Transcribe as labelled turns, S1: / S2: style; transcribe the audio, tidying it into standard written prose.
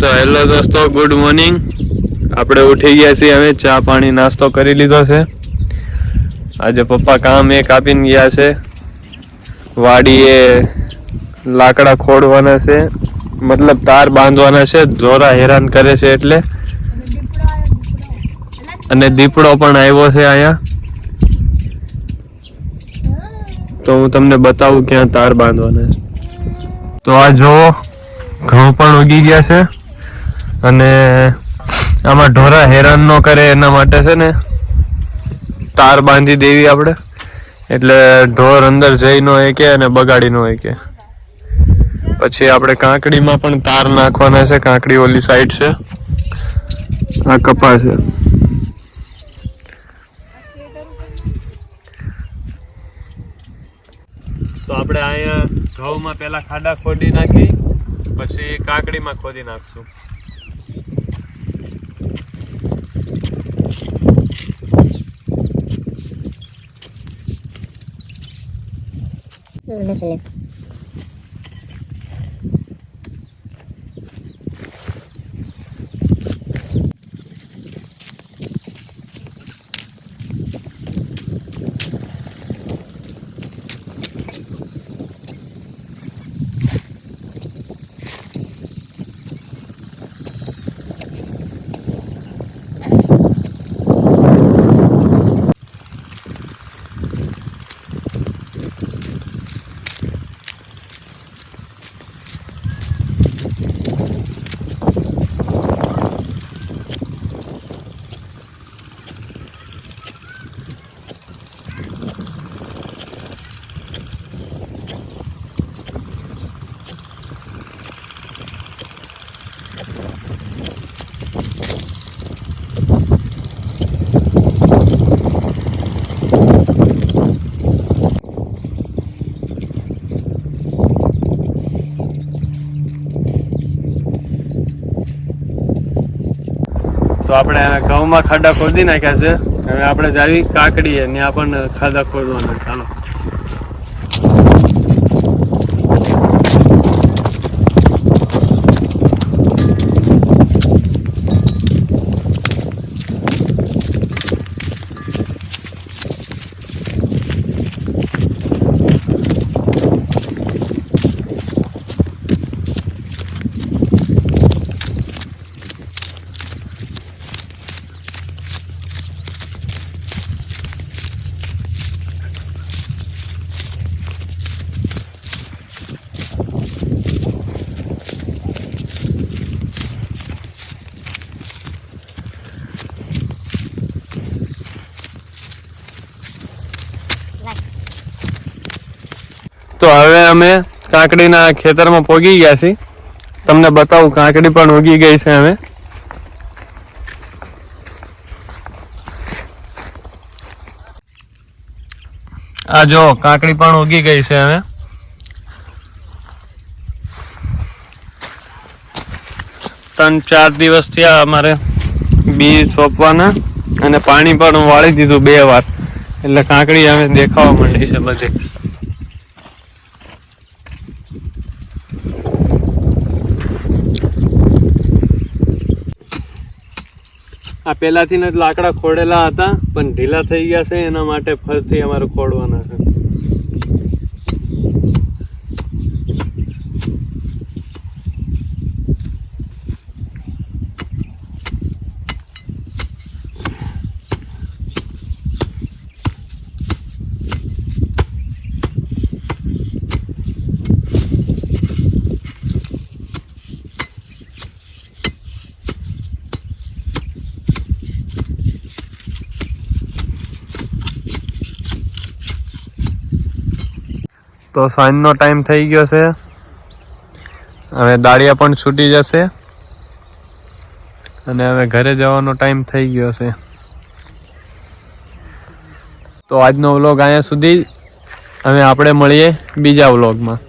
S1: તો હેલો દોસ્તો, good morning. આપણે ઉઠી ગયા છીએ, હવે ચા પાણી નાસ્તો કરી લીધો છે. આજે પપ્પા કામ આપીને ગયા છે. વાડીએ લાકડા ખોડવાના છે, મતલબ તાર બાંધવાના છે. જોરા હેરાન કરે છે એટલે. અને દીપડો પણ આવ્યો છે અહીંયા, તો હું તમને બતાવું ક્યાં તાર બાંધવાના છે. તો આ જો ઘઉં પણ ઉગી ગયા છે, અને આમાં ઢોરા હેરાન ન કરે એના માટે છે ને તાર બાંધી દેવી આપણે, એટલે ઢોર અંદર જઈ ન શકે અને બગાડી ન શકે. પછી આપણે કાંકડીમાં પણ તાર નાખવાના છે. કાંકડી ઓલી સાઈડ છે, આ કપા છે. તો આપણે અહીંયા ઘઉંમાં પેલા ખાડા ખોદી નાખી, પછી કાકડીમાં ખોદી નાખશું. તો આપણે ઘઉંમાં ખાડા ખોદી નાખ્યા છે. હવે આપણે જાવી કાકડીએ, ત્યાં પણ ખાડા ખોદવાના. ચાલો. તો હવે અમે કાંકડીના ખેતરમાં પોગી ગયા છીએ. તમને બતાવું, કાંકડી પણ ઉગી ગઈ છે. હવે આ જો કાંકડી પણ ઉગી ગઈ છે. હવે 3-4 દિવસ થયા અમારે બી સોંપવાના, અને પાણી પણ વાળી દીધું 2 વાર, એટલે કાંકડી હવે દેખાવા માંડી છે બધી. આ પહેલાથી જ લાકડા ખોડેલા હતા, પણ ઢીલા થઈ ગયા છે, એના માટે ફરીથી અમારે ખોડવાના છે. તો સાંજનો ટાઈમ થઈ ગયો છે. હવે દાળિયા પણ છૂટી જશે, અને હવે ઘરે જવાનો ટાઈમ થઈ ગયો છે. તો આજનો વ્લોગ અહીંયા સુધી. હવે આપણે મળીએ બીજા વ્લોગમાં.